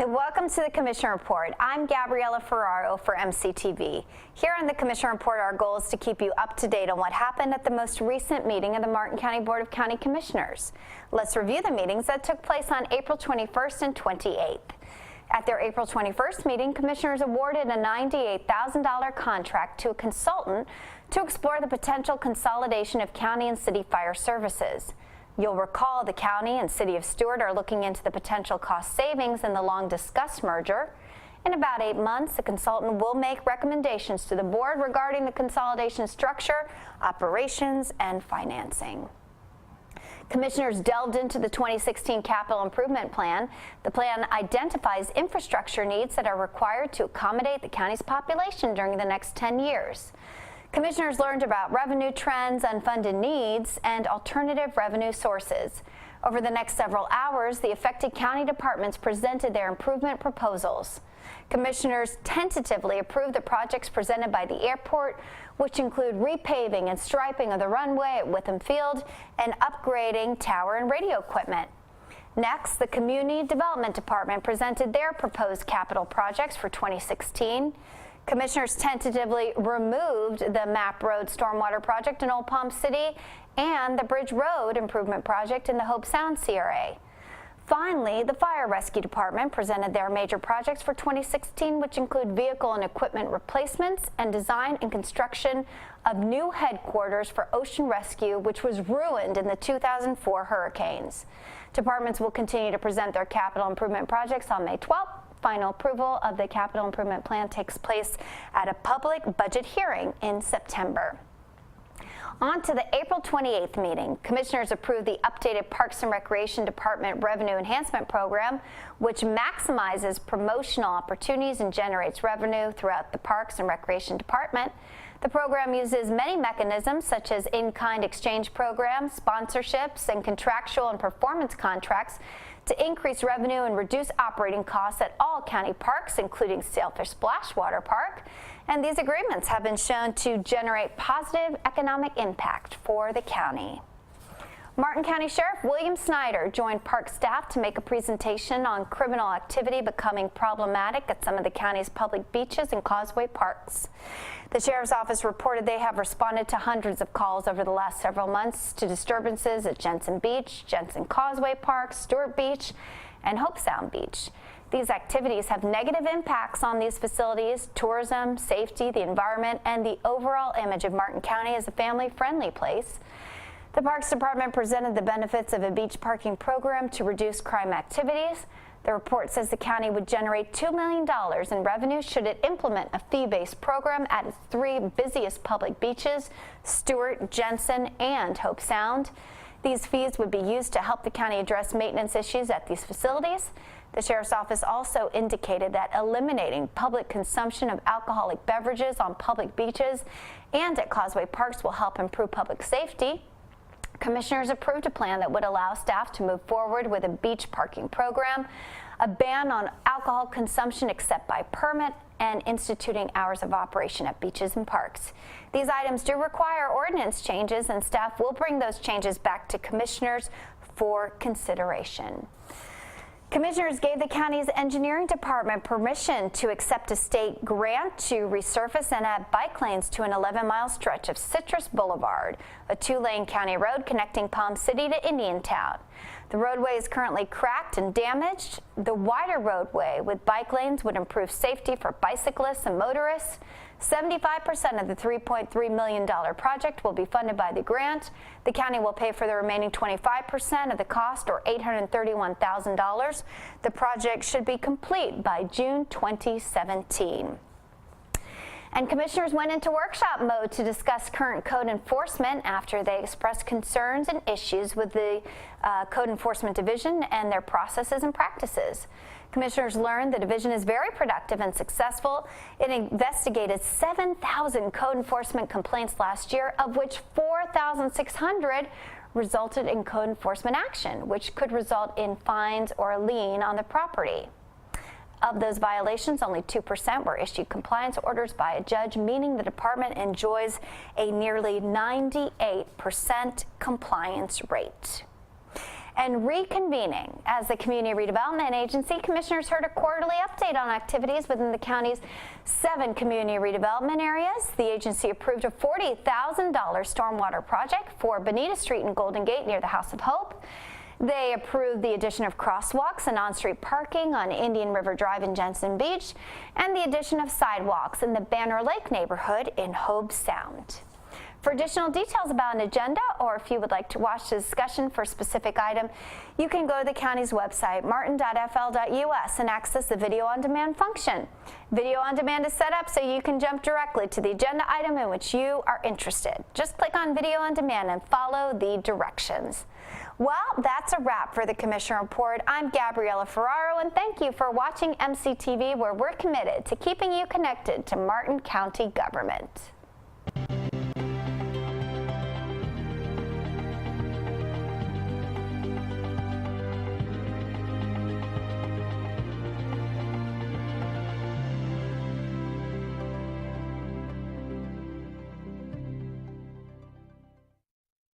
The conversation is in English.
Welcome to the Commission Report. I'm Gabriella Ferraro for MCTV. Here on the Commission Report, our goal is to keep you up to date on what happened at the most recent meeting of the Martin County Board of County Commissioners. Let's review the meetings that took place on April 21st and 28th. At their April 21st meeting, commissioners awarded a $98,000 contract to a consultant to explore the potential consolidation of county and city fire services. You'll recall the county and city of Stuart are looking into the potential cost savings in the long-discussed merger. In about 8 months, the consultant will make recommendations to the board regarding the consolidation structure, operations, and financing. Commissioners delved into the 2016 Capital Improvement Plan. The plan identifies infrastructure needs that are required to accommodate the county's population during the next 10 years. Commissioners learned about revenue trends, unfunded needs, and alternative revenue sources. Over the next several hours, the affected county departments presented their improvement proposals. Commissioners tentatively approved the projects presented by the airport, which include repaving and striping of the runway at Witham Field and upgrading tower and radio equipment. Next, the Community Development Department presented their proposed capital projects for 2016. Commissioners tentatively removed the Map Road Stormwater Project in Old Palm City and the Bridge Road Improvement Project in the Hope Sound CRA. Finally, the Fire Rescue Department presented their major projects for 2016, which include vehicle and equipment replacements and design and construction of new headquarters for Ocean Rescue, which was ruined in the 2004 hurricanes. Departments will continue to present their capital improvement projects on May 12th. Final approval of the capital improvement plan takes place at a public budget hearing in September. On to the April 28th meeting. Commissioners approved the updated Parks and Recreation Department Revenue Enhancement Program, which maximizes promotional opportunities and generates revenue throughout the Parks and Recreation Department. The program uses many mechanisms such as in-kind exchange programs, sponsorships, and contractual and performance contracts to increase revenue and reduce operating costs at all county parks, including Sailfish Splashwater Park. And these agreements have been shown to generate positive economic impact for the county. Martin County Sheriff William Snyder joined park staff to make a presentation on criminal activity becoming problematic at some of the county's public beaches and causeway parks. The Sheriff's Office reported they have responded to hundreds of calls over the last several months to disturbances at Jensen Beach, Jensen Causeway Park, Stewart Beach, and Hope Sound Beach. These activities have negative impacts on these facilities, tourism, safety, the environment, and the overall image of Martin County as a family-friendly place. The Parks Department presented the benefits of a beach parking program to reduce crime activities. The report says the county would generate $2 million in revenue should it implement a fee-based program at its 3 busiest public beaches, Stewart, Jensen, and Hope Sound. These fees would be used to help the county address maintenance issues at these facilities. The Sheriff's Office also indicated that eliminating public consumption of alcoholic beverages on public beaches and at causeway parks will help improve public safety. Commissioners approved a plan that would allow staff to move forward with a beach parking program, a ban on alcohol consumption except by permit, and instituting hours of operation at beaches and parks. These items do require ordinance changes, and staff will bring those changes back to commissioners for consideration. Commissioners gave the county's engineering department permission to accept a state grant to resurface and add bike lanes to an 11-mile stretch of Citrus Boulevard, a 2-lane county road connecting Palm City to Indiantown. The roadway is currently cracked and damaged. The wider roadway with bike lanes would improve safety for bicyclists and motorists. 75% of the $3.3 million project will be funded by the grant. The county will pay for the remaining 25% of the cost, or $831,000. The project should be complete by June 2017. And commissioners went into workshop mode to discuss current code enforcement after they expressed concerns and issues with the Code Enforcement Division and their processes and practices. Commissioners learned the division is very productive and successful. It investigated 7,000 code enforcement complaints last year, of which 4,600 resulted in code enforcement action, which could result in fines or a lien on the property. Of those violations, only 2% were issued compliance orders by a judge, meaning the department enjoys a nearly 98% compliance rate. and reconvening. As the Community Redevelopment Agency, commissioners heard a quarterly update on activities within the county's 7 community redevelopment areas. The agency approved a $40,000 stormwater project for Bonita Street and Golden Gate near the House of Hope. They approved the addition of crosswalks and on-street parking on Indian River Drive in Jensen Beach, and the addition of sidewalks in the Banner Lake neighborhood in Hobe Sound. For additional details about an agenda, or if you would like to watch the discussion for a specific item, you can go to the county's website, martin.fl.us, and access the video on demand function. Video on demand is set up so you can jump directly to the agenda item in which you are interested. Just click on video on demand and follow the directions. Well, that's a wrap for the Commissioner Report. I'm Gabriella Ferraro, and thank you for watching MCTV, where we're committed to keeping you connected to Martin County government.